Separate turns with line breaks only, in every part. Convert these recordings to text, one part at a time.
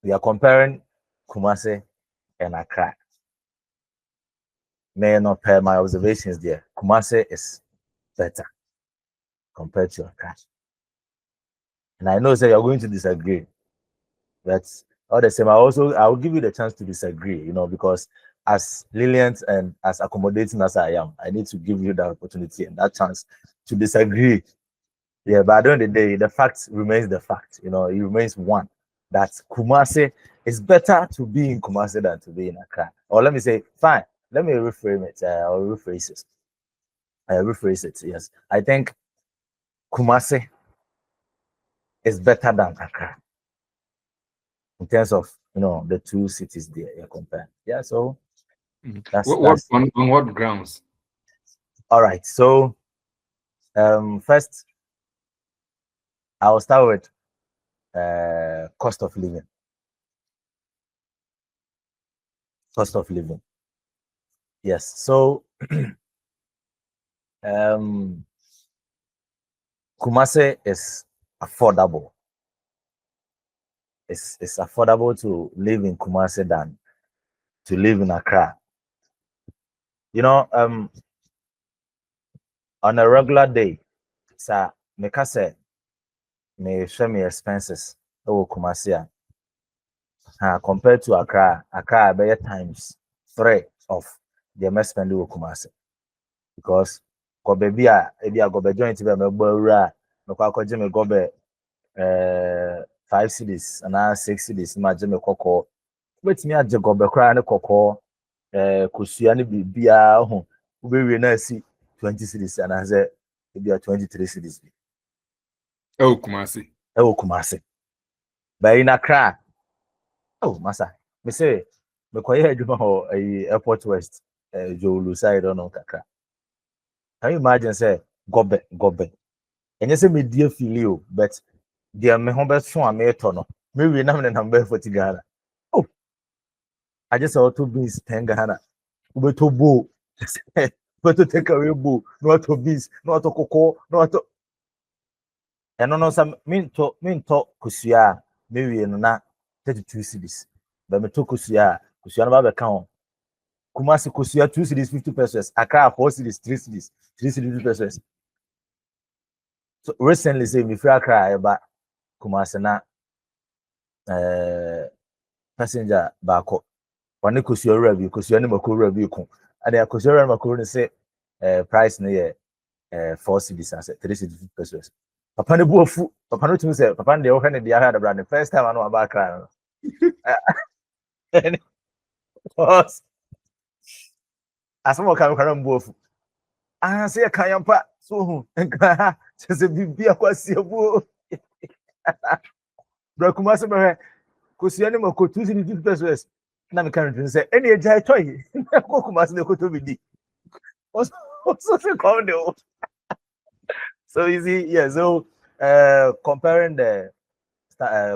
we are comparing Kumasi and Accra. May not per my observations there. Kumasi is better compared to Accra. And I know that you're going to disagree. But all the same, I will give you the chance to disagree, you know, because as lenient and as accommodating as I am, I need to give you that opportunity and that chance to disagree. Yeah, but at the end of the day, the fact remains the fact. You know, it remains one that Kumasi is better to be in Kumasi than to be in Accra. Or let me say, fine, let me reframe it or rephrase it. Rephrase it, yes. I think Kumasi is better than Accra in terms of, you know, the two cities there you compare. Yeah, so that's
on what grounds?
All right, so first I'll start with cost of living. Cost of living. Yes, so Kumasi is affordable. It's affordable to live in Kumasi than to live in Accra. You know, on a regular day, sir, make us say, may show me expenses. Oh, Kumasi, compared to Accra, by times 3 of the must spend with Kumasi, because go baby go be joint be me gbawura me kwa kwaje me go be 5 cities and 6 cities ma je me kokko wetimi aje go be kra ne kokko kosua ne bibia ho ubewie na asi 20 cities and aze bibia 23 cities bi
Kumasi
by in Accra. Oh masa me say me koye adwuma ho airport west Jolu side on kakra. Can you imagine say gobe and you say me dear filio but dear me home best one me tono me na me number 40 Ghana. Oh I just saw 2 beans 10 Ghana ube to bo but to take away bo not to beans not to cocoa not to and no some mean to kusua me we no na 32 cities but me to kusua no ba be count Kumasi kusua 2 cities 50 pesos Accra 4 cities 3 cities 3 pesos. So recently say me free Accra but Kumasi na passenger baako one kusua review kusua ni makuru review ko ade kusua makuru ni say price na ye 4 cities and 3 cities pesos. Papa ne buofu papa no tumi say papa ne wo hane dia ha da brand first time anu aba Accra no asmo kan kan buofu say kan yampa so hu nka se bibia kwasi abuo bro Kumasi be kusua ni mako 2 cities pesos na me kan say any ejai toy ko Kumasi ne ko to bidi also say come there. So easy, yeah. So comparing the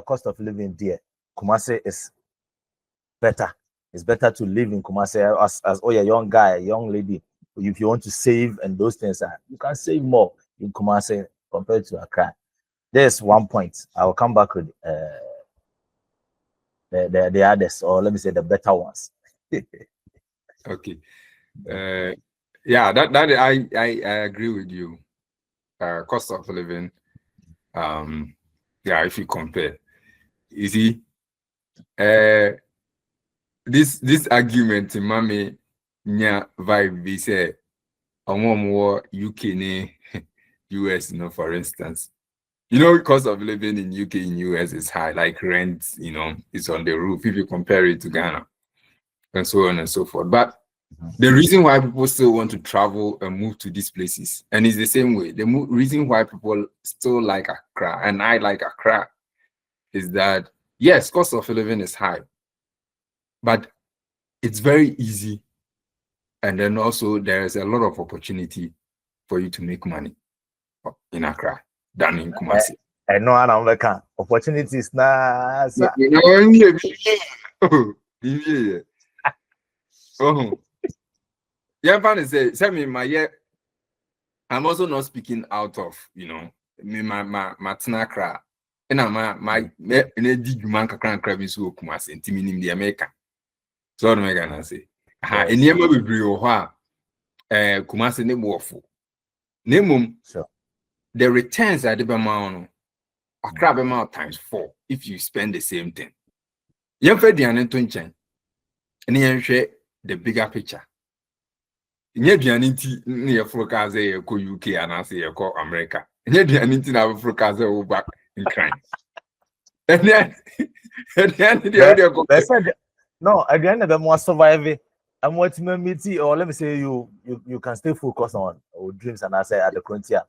cost of living there, Kumasi is better. It's better to live in Kumasi as oh, a young guy, young lady. If you want to save and those things, you can save more in Kumasi compared to Accra. There's one point. I will come back with the others, or let me say the better ones.
Okay. Yeah, that I agree with you. Cost of living, yeah, if you compare, you see, this argument in Mami nya vibe we say more UK ne US, you know, for instance, you know, cost of living in UK and US is high, like rent, you know, it's on the roof if you compare it to Ghana and so on and so forth. But the reason why people still want to travel and move to these places, and it's the same way, the reason why people still like Accra, and I like Accra, is that, yes, cost of living is high, but it's very easy. And then also there is a lot of opportunity for you to make money in Accra than in Kumasi.
I know I'm like opportunities na.
Yeah, funny say me my year. I'm also not speaking out of, you know, me my Accra. na my na di dwuma kakra bi so Kumasi ntimi nim de America so no mega na say aha enema bebre wo ho a Kumasi ne boofo nemum
sure.
the returns at the Bamano Accra Bama times 4 if you spend the same thing. Young Fedian Tunchen and you share the bigger picture. Yet the anity near Frokaze ko UK and I say call America. And yet the anity now Frokaze back in crime. And then
no, again, the more surviving. And what me or let me say you can stay focused on dreams and I say at the frontier.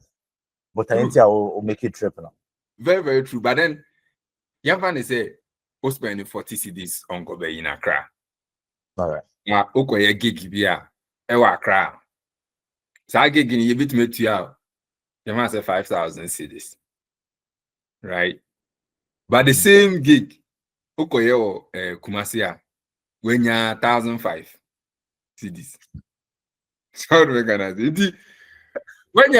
But I think I will make it trip now.
Very, very true. But then young man say we spend 40 cedis on Kobe in Accra.
All right.
Yeah, okay, gig bia ewa Accra. So I gig in you bit me to you. The man say 5,000 cedis. Right? But the same gig okay Kumasi when you 1,005 cedis. So we gonna say when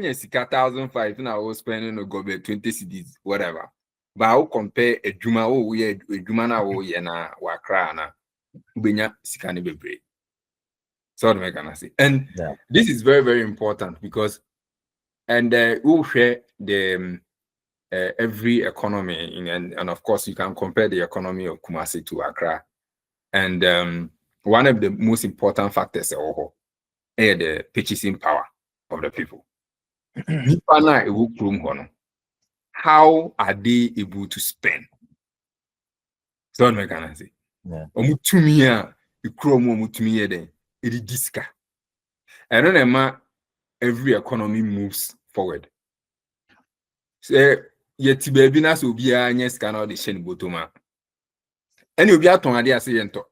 you see 1,005 now was spending no go 20 cedis whatever. But I'll compare a juma a juma na na wakra na ubenya sikani bebre. So we gonna say. And this is very, very important because we'll share the every economy and of course you can compare the economy of Kumasi to Accra. And one of the most important factors the purchasing power of the people. How are they able to spend? So I can say, I don't know, every economy moves forward. So yet baby na so be a yes cannot the shen botoma. And you be at on idea say ento.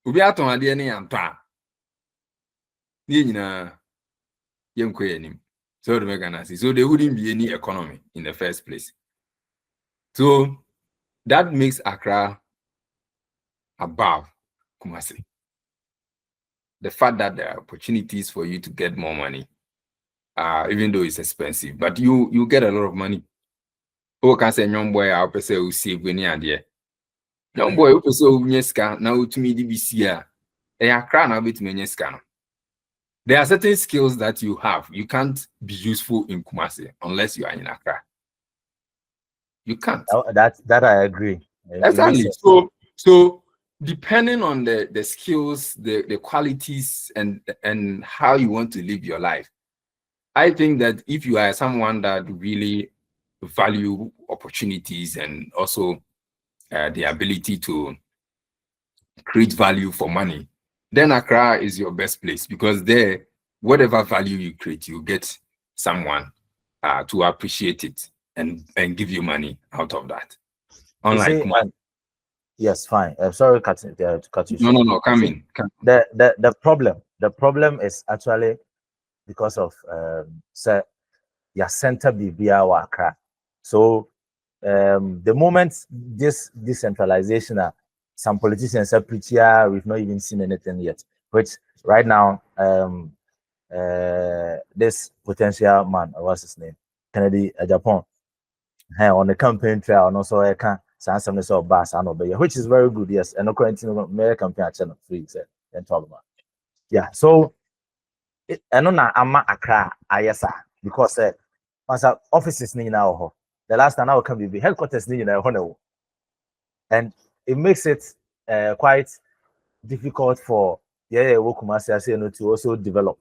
You be at on idea ni anta. So there wouldn't be any economy in the first place. So that makes Accra above Kumasi. The fact that there are opportunities for you to get more money, even though it's expensive, but you get a lot of money. Who can say young boy I'll say who save when you're there. Young boy who so nyeska now to me DBC Accra now bit me nyeska. There are certain skills that you have. You can't be useful in Kumasi unless you are in Accra. You can't.
That I agree.
Exactly. So depending on the skills, the qualities, and how you want to live your life, I think that if you are someone that really value opportunities and also the ability to create value for money, then Accra is your best place because there, whatever value you create, you get someone to appreciate it and give you money out of that. Unlike
yes, fine. I'm sorry to cut you.
No, come in.
The problem is actually because of your center BBA Accra. So the moment this decentralization, some politicians are pretty we've not even seen anything yet. Which right now, this potential man, what's his name, Kennedy Japan, on the campaign trail, and also I can which is very good, yes. And no quarantine American campaign channel free, and talk about. Yeah, so I know now I'm Accra, yes, because once offices need now, the last time I can be headquarters need now, and it makes it quite difficult for Kumasi to also develop.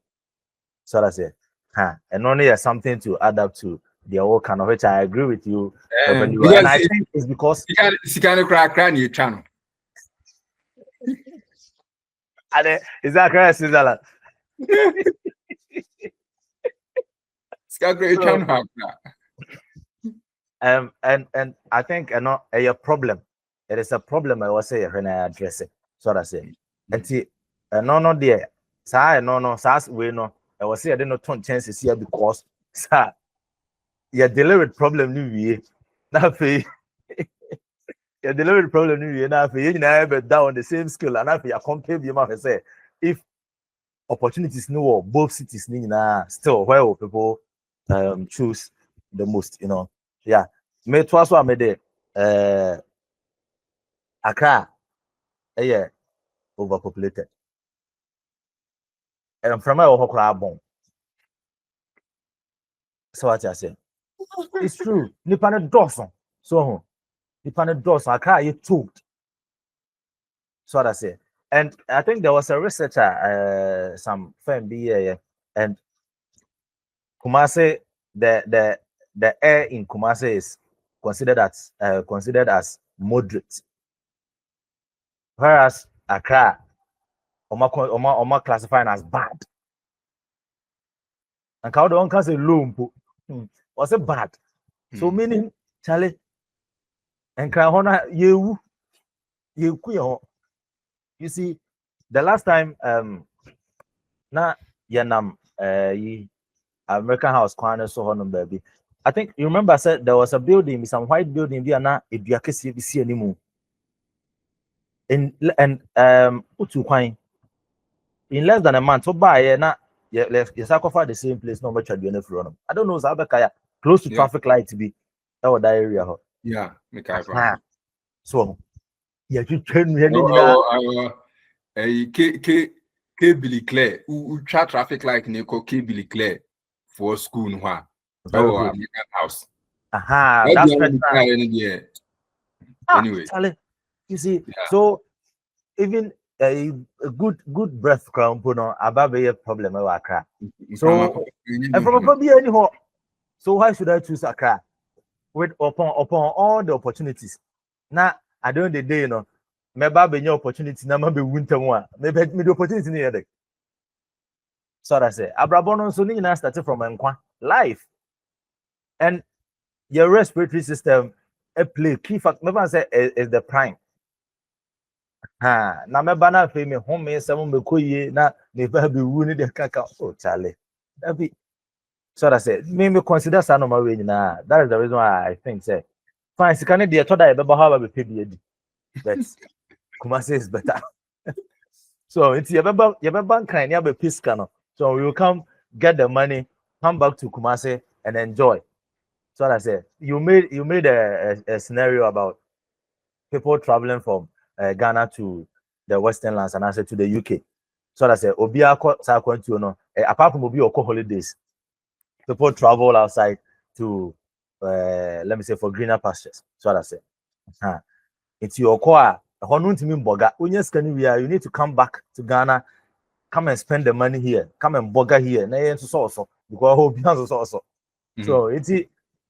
So that's it. And only something to add up to their work, kind of which I agree with you. And I think it's because
you can't crack your channel.
Is that correct, Switzerland? And I think a problem. It is a problem I was saying when I address it. So that's it. And no dear. No, we know. I was saying I didn't know chances here because you're dealing with problem new now you're dealing with problem new now you never down the same skill and after you compare you say if opportunities no both cities need still where will people choose the most, Yeah. Me twice what me de Accra overpopulated. And from my Ohokra bon. So what I say? It's true. Nipa ne Dawson. So nipa ne Dawson Accra you told. So what I say. And I think there was a researcher, some firm BA, and Kumasi, the air in Kumasi is considered as moderate, whereas Accra, Oma classified as bad. And how the one can say low, was it bad? So meaning, Charlie, and Krahona, you see, the last time na yanam American House corner so on baby. I think you remember I said there was a building, some white building there na eduakesi see anymore. And utu in less than a month, so by na you sacrifice the same place, no much at the end of the I don't know, Zabakaya close to traffic light to be that area.
Yeah,
so yeah, you train me.
Billy Clare, who traffic like Nico Billy Clare for school no American House.
That's
right. Anyway,
Charlie, you see, so even a good breath crown puno about a problem of Accra. So probably anyhow. So why should I choose Accra? With upon all the opportunities. Now I don't the day, maybe be opportunity, na maybe winter one, maybe the opportunity near there. So I say, Abrabono so you started from Nkwa life, and your respiratory system a play key fact. Never say is the prime. Na me bana fe me home me some me koye na me ba be wu ni de kaka oh Charlie. That be so I say me consider sa no way na. That is the reason why I think say fine can dey to that e be how be pay be but Kumasi is better. So it's your bank kind ya be piska no. So you come get the money, come back to Kumasi and enjoy. So I say you made a scenario about people traveling from Ghana to the Western lands and I said to the UK. So I said, Obia apart from Obi Oko holidays, people travel outside to let me say for greener pastures. So I said, it's your core. You need to come back to Ghana, come and spend the money here, come and boga here. Because so it's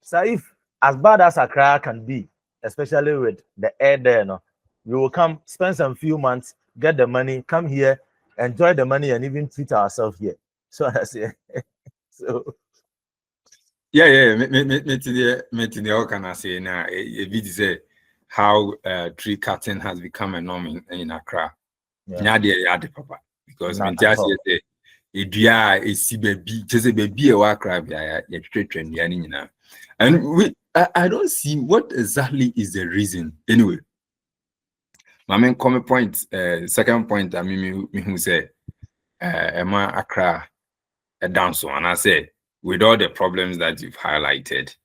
so if as bad as Accra can be, especially with the air there, we will come spend some few months, get the money, come here, enjoy the money, and even treat ourselves here. So I say, so
yeah. Me all can I say now? It say how tree cutting has become a norm in Accra. Yeah, the papa because when just say is baby, just a baby a Accra, yeah, and I don't see what exactly is the reason anyway. My main comment point, second point, I mean, me who say, Emma Accra, a dance and I say, with all the problems that you've highlighted,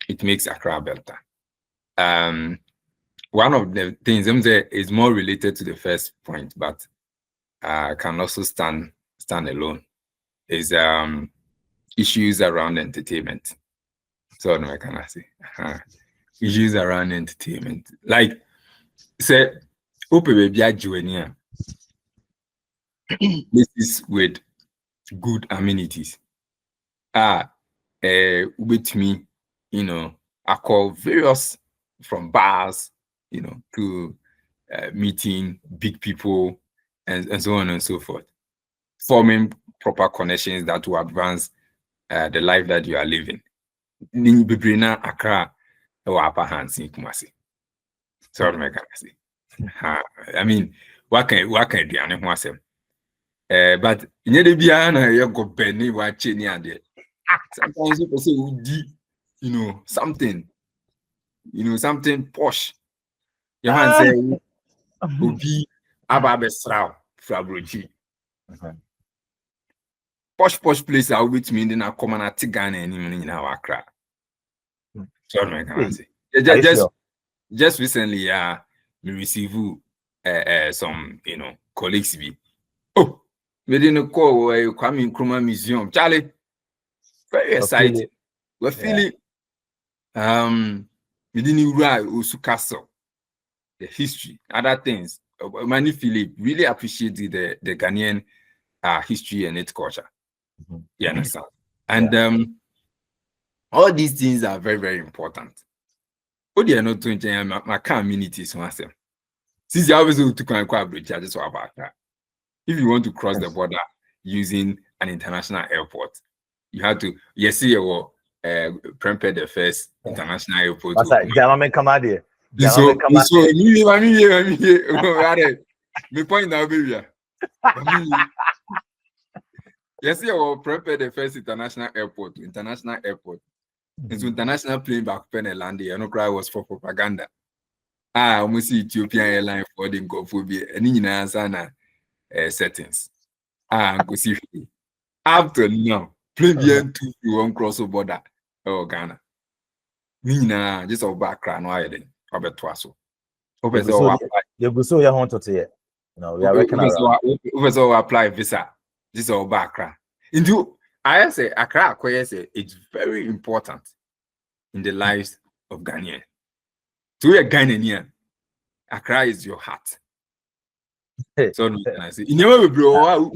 it makes Accra better. One of the things I'm saying is more related to the first point, but can also stand alone. Is issues around entertainment. So no, I cannot say issues around entertainment, like. Say, open baby this is with good amenities. With me, I call various from bars, to meeting big people and so on and so forth, forming proper connections that will advance the life that you are living. Nibibrina Accra, or upper hands in Kumasi. So what can I say? I mean, what can do? I know myself. But in the Biana, you go Benny watching there. Sometimes people say, something posh. Your man say, Obi Ababe Srao Frabroji. Posh place out with me, then I come and Tigana and in our Accra. So I can say.
Are you sure?
Just recently, we received some, colleagues be. Oh, we didn't call Kwame Nkrumah Museum. Charlie, very excited. We're feeling we didn't write Osu Castle, the history, other things. Many Philip really appreciated the Ghanaian history and its culture. You understand? And all these things are very, very important. What they are not doing, my communities myself. Since you always to come and bridge, I just about that. If you want to cross the border using an international airport, you have to see your prepare the first international airport.
What's that? Gentlemen, come out here.
So me point now, baby. Yes, you prepare the first international airport. It's international plane back when I landed. I know cry was for propaganda. Almost see Ethiopian airline for the Gophobia and in answer settings. Go see after now, plane bien to one cross border. Oh, Ghana. Nina just over background. Why then? Robert Twasso.
You go so you want to say, we are working around.
So apply visa. This is our background. Into I say Accra, it's very important in the lives of Ghanaian. To a Ghanaian, Accra is your heart. So I say, you never bro.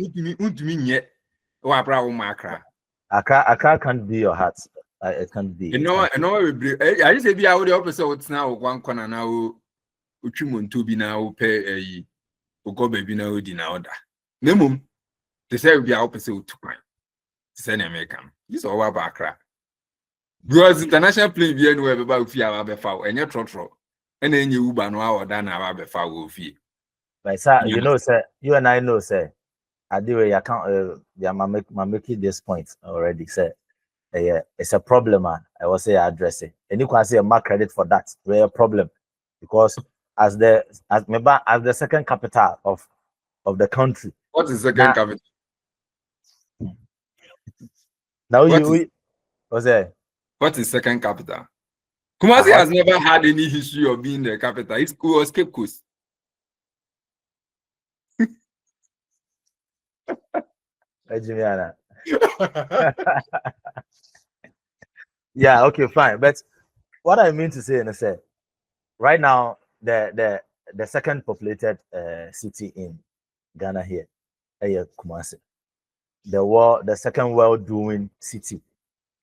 Accra can't be your heart. It can't be.
I just say be out the opposite now. One corner now, Uchimuntu be now pay a go baby now dinner order. Minimum, they say we be opposite to crime. Send American. This is all about Accra. Because international plane be anywhere about fear of foul and your trotro. And then you Uber no or than our foul fee.
But sir, sir, you and I know, sir. I do I can't making this point already, sir. It's a problem, man. I will say address it. And you can say a mark credit for that. We're a problem. Because as the second capital of the country.
What is the second capital?
Now what's that?
What is second capital? Kumasi has never had any history of being the capital. It was Cape Coast.
Yeah, okay, fine. But what I mean to say, and I say, right now, the second populated city in Ghana here, Kumasi. The second well-doing city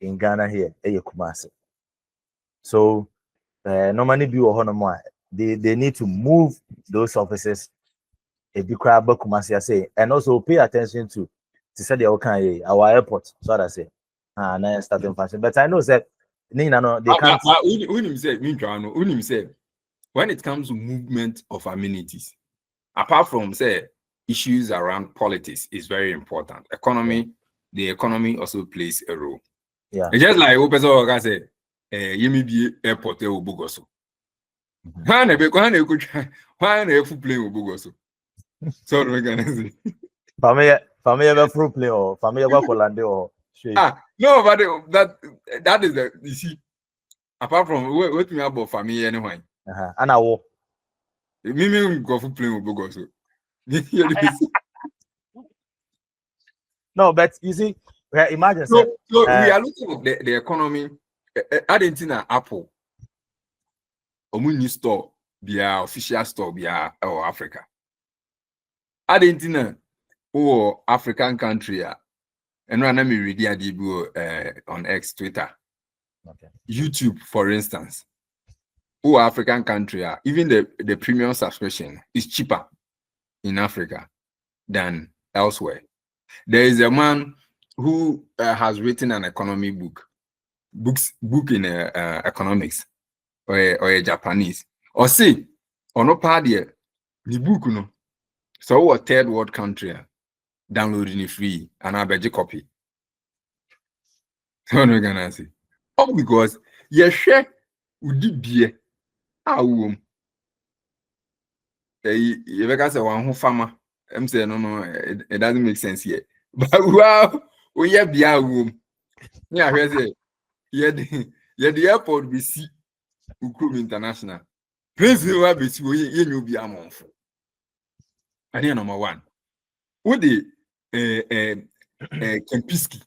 in Ghana here, Kumasi. So normally they need to move those offices Kumasi, I say, and also pay attention to say our airport. So I say, now starting function. But I know that they can't.
When it comes to movement of amenities, apart from say issues around politics is very important. The economy also plays a role.
Yeah.
It's just like Opeso say, you may be airport or Bugoso. Why not plane with Bugoso? So we're gonna say.
Family ever fruit play or family ever Colande or
no, but that is the you see. Apart from what me about family anyway.
And I will.
Me go for playing with Bugoso.
No, but you see, imagine.
So we are looking at the economy. Argentina Apple. New store, be official store, be or Africa. Argentina or African country, and when I read the on X Twitter,
okay.
YouTube, for instance, or African country, even the premium subscription is cheaper in Africa than elsewhere. There is a man who has written an economy book in economics, or a Japanese, or say, or no party, the book, no. So a third world country downloading it free and I bet you copy. So no gonna say. Oh, because you share would be a womb. You ever say one who farmer? I'm saying no, it doesn't make sense yet. But wow, we have be a womb. Yeah, here's it. Yeah, Yeah, the airport we see Oseikrom International. Prince will be see you be among. And here number one. What the Kempiski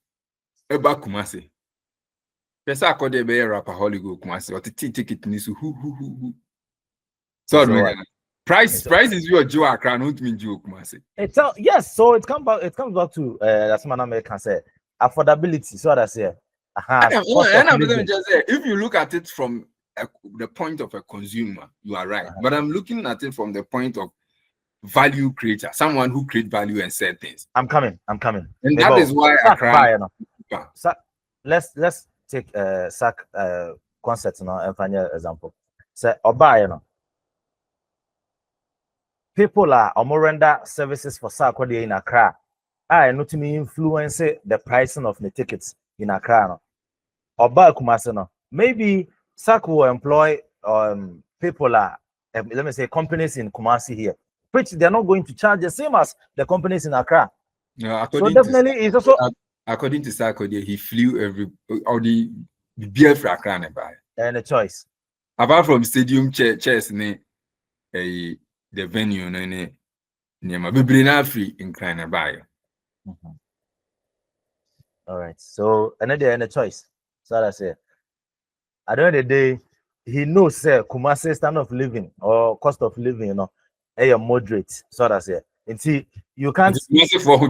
eba Kumasi. Pesa akode be rapper Holy Go Kumasi or the ticket nisu who. So price is your Joe Accra, not mean Joe Kumasi.
It's yes, so it comes back to that's what American say affordability. So what I say.
If you look at it from the point of a consumer, you are right. But I'm looking at it from the point of value creator, someone who create value and sell things.
I'm coming.
And that is why
let's take sack concept and final example. So Oba, people are render services for sack in Accra. I not to influence the pricing of the tickets in Accra. Oba Kumasi, maybe sack will employ people let me say companies in Kumasi here, which they're not going to charge the same as the companies in Accra.
No,
so definitely it's also
according to Sarkodie, he flew all the beer for Accra nearby.
And a choice.
Apart from stadium chairs, the venue, near my baby free in Klein.
All right. So another choice. So I say, at the end of the day, he knows Kumasi standard of living or cost of living, a moderate. So I say, and see, you can't
for who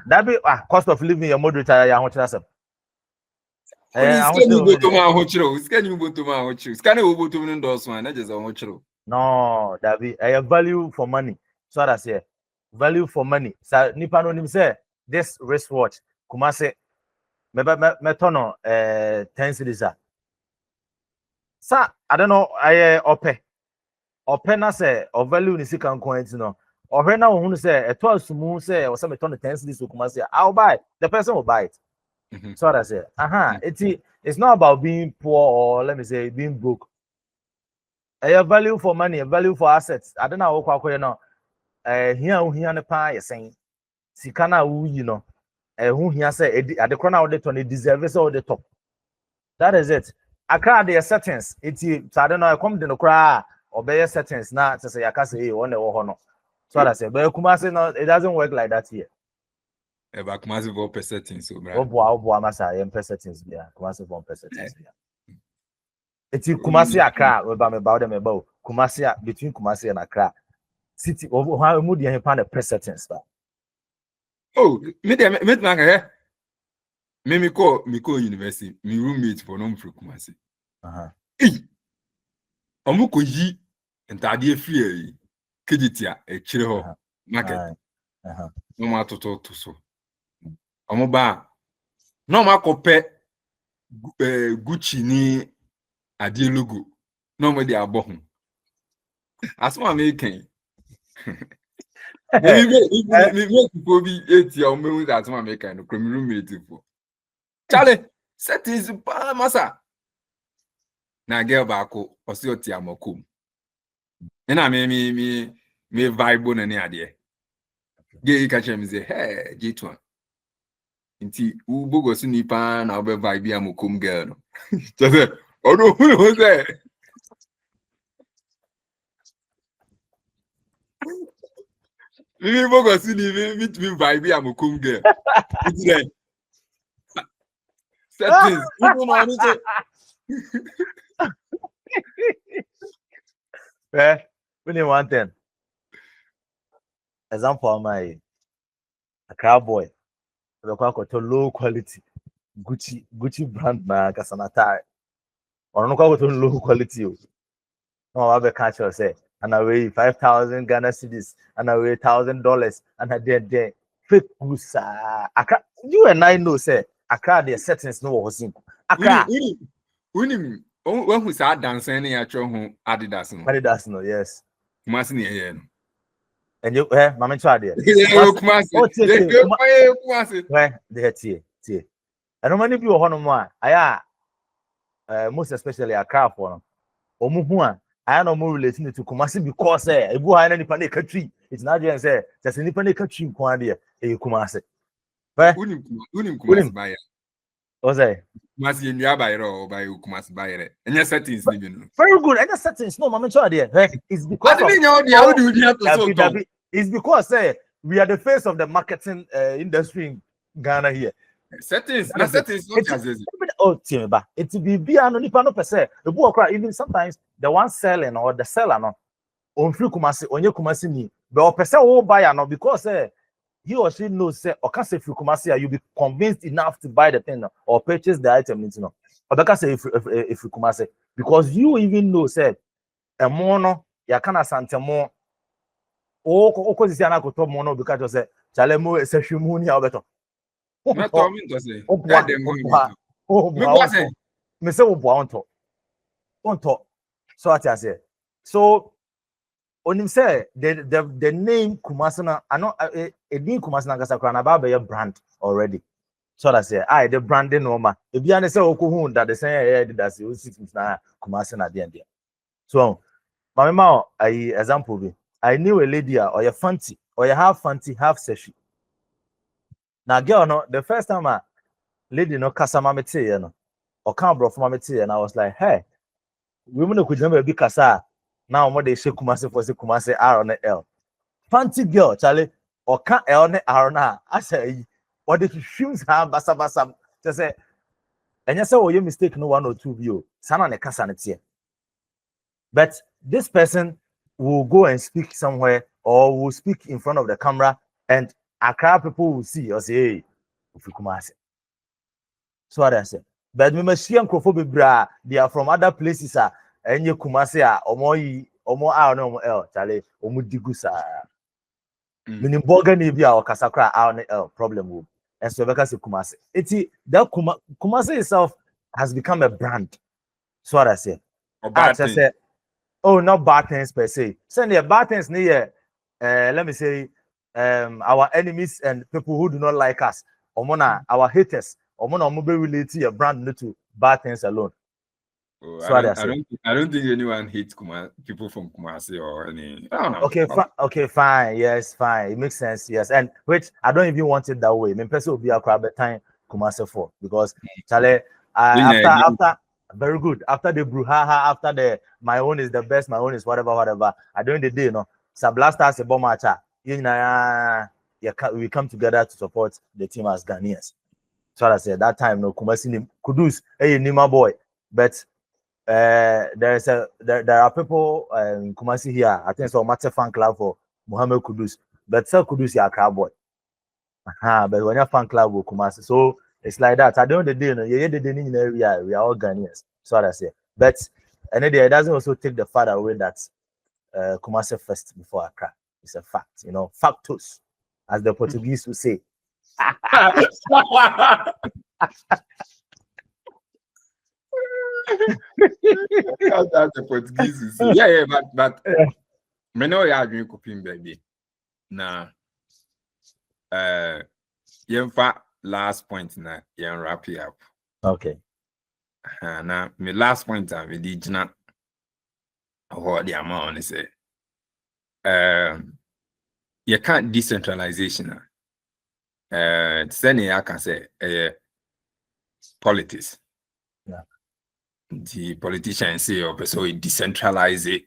that be cost of living a moderate. I want to ask. No, that be a value for money. So I say, value for money. So nipa no nim say this wristwatch Kumasi metono 10 cities. Sir, I don't know. I open na say or value ni sika nko no. Or when now who say a 12 smooth say or some ton 10 cities Kumasi. I'll buy. The person will buy it. So I say, it's not about being poor or let me say being broke. A value for money, a value for assets. I don't know what here ne pa you saying. Sikana who here say at the corner of the tone deserve all the top. That is it. Accra their settings. I don't know. I come to the cry or bear settings now to say I can say one or so I say, but Kumasi no, it doesn't work like that here.
About Kumasi Vrs settings, so
masa settings yeah. Kumasi Vrs settings yeah. It's Kumasi Accra. We about them about Kumasi between Kumasi and Accra city. How mood you find the settings ba?
Oh, me call university. Me roommate for non free Kumasi. Omuko yi entade free kejitia e chire ho market. No ma to so. Omoba no ma kope Gucci ni ade logo. No mo de abo ho. Aso American. Me people be 80 or me that American no crime roommate for. Charlie, settings pa masa. Na girl baako osi oti amokum. Na me vibe na ni ade. Ge ka chem say, "Hey, J1. Inti u bogo si nipa na obe vibe amokum girl no." Just odo who say. Me bogo si ni meet me vibe amokum girl. It's there. Settings. You know what
Well, we need one thing. Example of my cowboy. The quite low quality Gucci brand na kasanata. Or no quite low quality. No, I be catch you say, and I weigh 5,000 Ghana cedis, and I weigh $1,000, and I did fake goods. You and I know say Accra their settings no was in Accra.
When who said dancing in your
Adidas no, yes.
Kumasi ni here no.
And you mama try there.
Kumasi.
Where they tie. And many people hono mo aya most especially Accra for no. Omu hu a aya no more relating to Kumasi because ebu ha na nipa na katri. It's not just say just nipa na katri nko ade e Kumasi.
Unim Kumasi buyer.
Ose.
Kumasi India by or by Kumasi by any settings living.
Very good. Any settings, no, Mama there. It's because
I didn't know the how do you have to
it's because we are the face of the marketing industry in Ghana here.
Settings, not as
oh, Timba. It's be no nipa no per se. The book even sometimes the one selling or the seller no on free Kumasi, on your Kumasi ni. But per se will buy no because he or she knows or can say free Kumasi, you'll be convinced enough to buy the thing or purchase the item. You know, or because say if free Kumasi, because you even know say a mono ya kana sante mo o ko sisi ana ko to mono because say chale mo e se hwemu ni obeto.
Me to me to say.
Me say onto. So what I say. So on him say the name Kumasi na I know a name Kumasi na Gasakra na ba be brand already. So that say the branding normal. If you say okohu that the say that say o sit na Kumasi na there. So my example be I knew a lady or your fancy or you have fancy half session. Now girl no the first time lady no kasa mama tee no or can bro for mama tee and I was like hey women could never be kasa now what they say Kumasi for say Kumasi R on L fancy girl Charlie or can L on R na I say what the shoes have basa just say and you say oh you mistake no 1 or 2 view sana ne kasa ne tie but this person will go and speak somewhere or will speak in front of the camera and Accra people will see or say hey Kumasi. So what I say. But me machine bra they are from other places and you Kumasi omo R no L Charlie omo digu sa. Meaning Bogan Ibia or Kasakra R L problem will. And so because Kumasi. That Kumasi itself has become a brand. So what I say. Oh, not bad things per se. Send the bad things near let me say our enemies and people who do not like us, our haters, be related to your brand to bad things alone.
Oh, so I don't think anyone hates people from Kumasi or any. I don't know.
Okay, fine. Yes, fine. It makes sense. Yes, and which I don't even want it that way. I mean, person will be a crowd time Kumasi for because Charlie, after very good after the brouhaha after the my own is the best, my own is whatever. At the end of the day, you know, Sablasters a bomb matcha. We come together to support the team as Ghanaians. So I said that time no Kumasi Kudus, hey Nima boy, but there are people in Kumasi here. I think so Mate fan club for Muhammad Kudus, but Sir Kudus is a crowd boy. But when you fan club with Kumasi, so it's like that. At the end of the day, you know, in the area, we are all Ghanaians. So I say, but and it doesn't also take the fact away that Kumasi first before Accra. It's a fact, you know, factus, as the Portuguese would say.
That's the Portuguese would say. Yeah, but me know you are doing cooking, baby. Now, last point now, you wrap it up.
Okay.
Now, my last point I did not what the amount is you can't decentralization. I can say politics.
Yeah.
The politicians say so it decentralize it,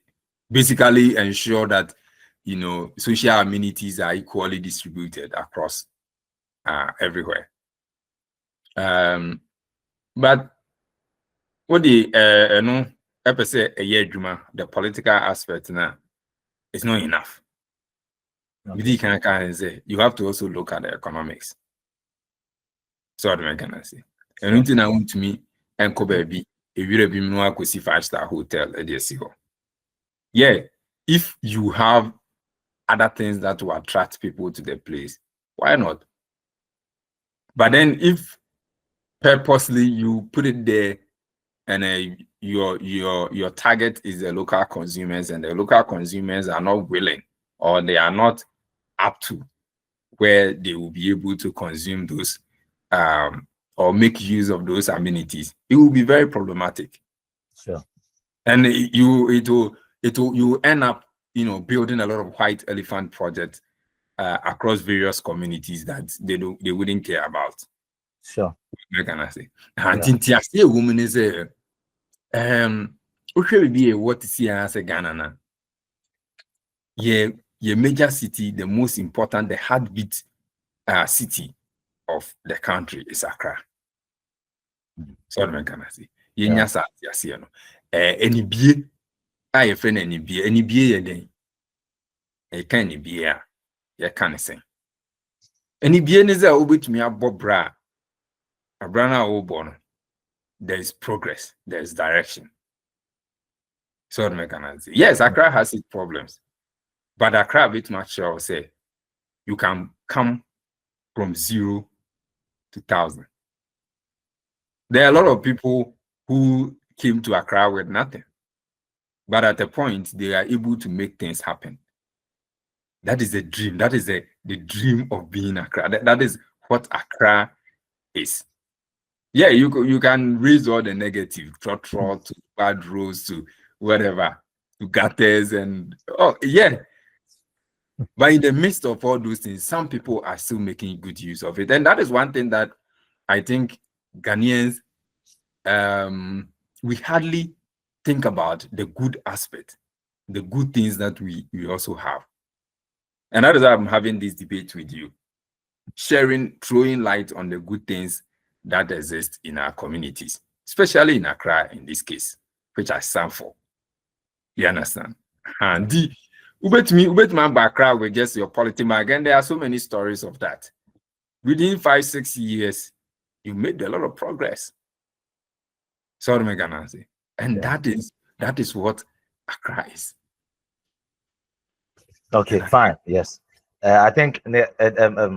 basically ensure that you know social amenities are equally distributed across everywhere. But what the the political aspect now is not enough. Okay. You have to also look at the economics. So what am I gonna say? And until now to me and baby, if you have been 5-star hotel at the yeah, if you have other things that will attract people to the place, why not? But then if purposely you put it there and your target is the local consumers and the local consumers are not willing or they are not up to where they will be able to consume those or make use of those amenities, it will be very problematic.
Sure.
And you end up, you know, building a lot of white elephant projects across various communities that they wouldn't care about.
Sure.
What can I say? And I see a woman is a okay, be what to see as a Ghana now. Yeah, major city, the most important, the heartbeat city of the country is Accra. So what can I say? Yeah, yes, you know. Any be I friend any be then. A can be a you can't say. Any be is a bit me a bobra. A brana oborn. There is progress, there is direction. So what can I say? Yes, Accra has its problems. But Accra bit much sure say you can come from 0 to 1,000. There are a lot of people who came to Accra with nothing, but at a point they are able to make things happen. That is the dream. That is the dream of being Accra. That is what Accra is. Yeah, you can raise all the negative, to bad roads, to whatever, to gutters and yeah. But in the midst of all those things, some people are still making good use of it. And that is one thing that I think Ghanaians, we hardly think about the good aspect, the good things that we also have. And that is why I'm having this debate with you, throwing light on the good things that exist in our communities, especially in Accra in this case, which I stand for. You understand? And the Ubet background with just your politics, and there are so many stories of that. Within 5-6 years, you made a lot of progress. Sorry, Meganansi. And that is what Accra is.
Okay, fine. Yes. I think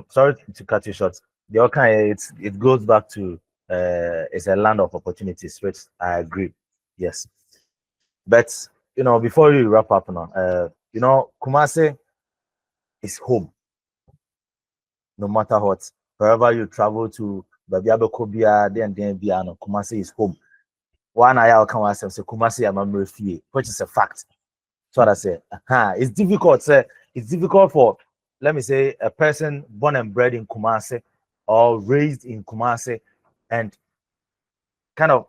sorry to cut you short. The okay, it goes back to it's a land of opportunities, which I agree. Yes. But before you wrap up now, Kumasi is home. No matter what, wherever you travel to, Babiabekobia, then Biano, Kumasi is home. One I can say Kumasi Amamre Fie, which is a fact. So what I say, it's difficult. It's difficult for, let me say, a person born and bred in Kumasi or raised in Kumasi and kind of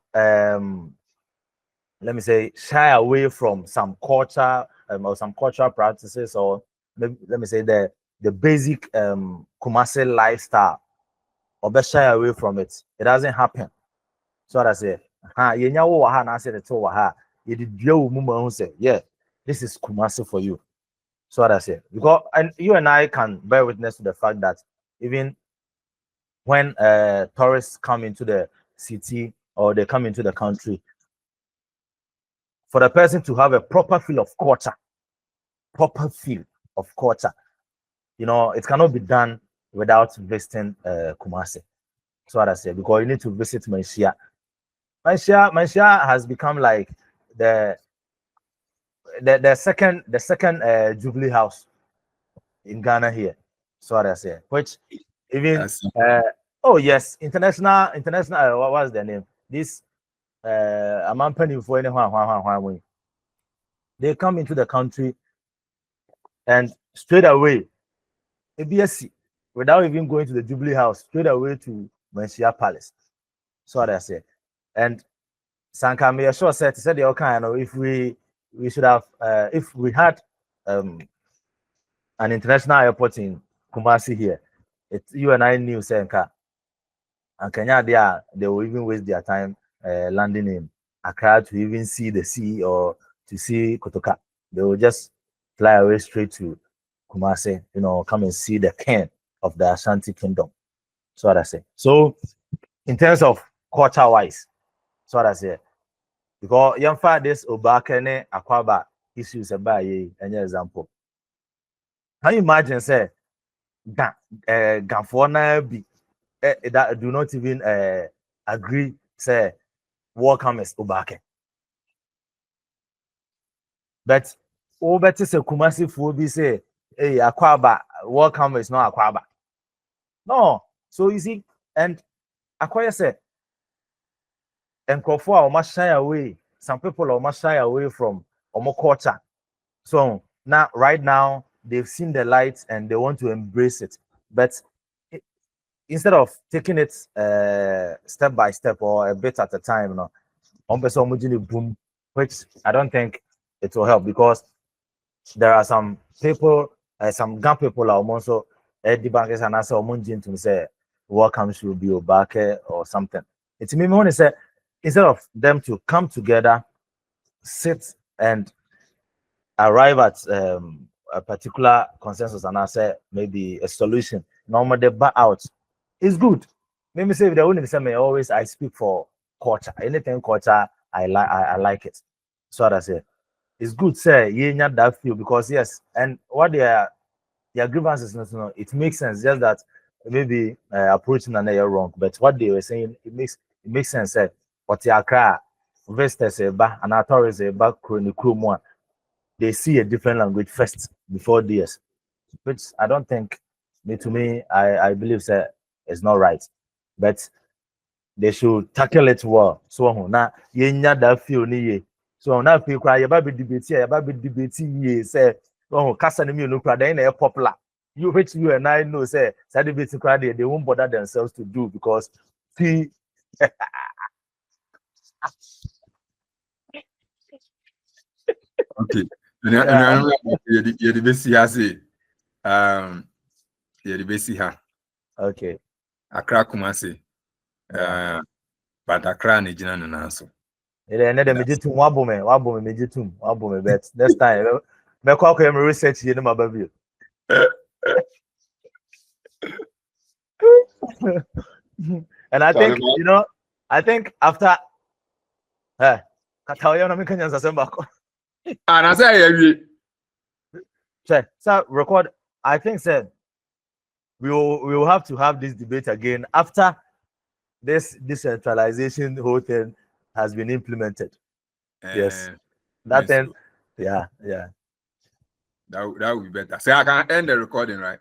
let me say shy away from some culture or some cultural practices, or let me say the basic Kumasi lifestyle, or be shy away from it. It doesn't happen. So what I say, yeah, this is Kumasi for you. So what I say, because and you and I can bear witness to the fact that even when tourists come into the city or they come into the country, for the person to have a proper feel of culture, it cannot be done without visiting Kumasi. So what I say, because you need to visit Manshia. Manshia has become like the second Jubilee House in Ghana here. So what I say, which even oh yes, international what was the name? This Amampani for anyone. They come into the country and straight away, ABSC, without even going to the Jubilee House, straight away to Manshia Palace. So what I say, and Sanka may sure said the okay, if we should have if we had an international airport in Kumasi here, you and I knew Sanka and Kenya they will even waste their time landing in Accra to even see the sea or to see Kotoka. They will just fly away straight to Kumasi, come and see the king of the Ashanti Kingdom. So what I say. So in terms of culture wise, so what I say, because young this Obakene Akwaba issues about an example. Can you imagine say Ganfona be that do not even agree say welcome is Obake. But over to say Kumasi for be say hey Akwaba welcome is not Akwaba. No, so you see, and Akwaya said and Kofu must shy away. Some people must shy away from Omo culture. So now right now they've seen the light and they want to embrace it. But instead of taking it step by step or a bit at a time, you know, one person boom, which I don't think it will help because there are some people, some gun people are also the bankers and also to say welcome should be back or something. It's me when say instead of them to come together, sit and arrive at a particular consensus and I say maybe a solution. Normally the back out is good. Maybe say the only say me always I speak for culture. Anything culture I like it. So I say it's good say you not that feel because yes, and what their grievances, it makes sense. Just that maybe approaching and they're wrong, but what they were saying it makes sense. What they are visitors and authorities they see a different language first before this, which I don't think to me I believe say is not right, but they should tackle it well. So now you that feel ni so now feel cry about be debating ye say oh kasa ni no cry then popular you which you and I know say that debating cry they won't bother themselves to do because see
Okay.
yeah.
You're the best here say you're the best here.
Okay.
Accra Kumasi.
Yeah.
But Accra and Ejina no answer.
And then me jitum wabo me jitum wabo me bet next time me call me research here my baby. And I think I think after Kataoya no me kanya sasemba ko.
And I say
So record I think said we will have to have this debate again after this decentralization whole thing has been implemented. Yes. That then yeah.
that would be better. So I can end the recording, right?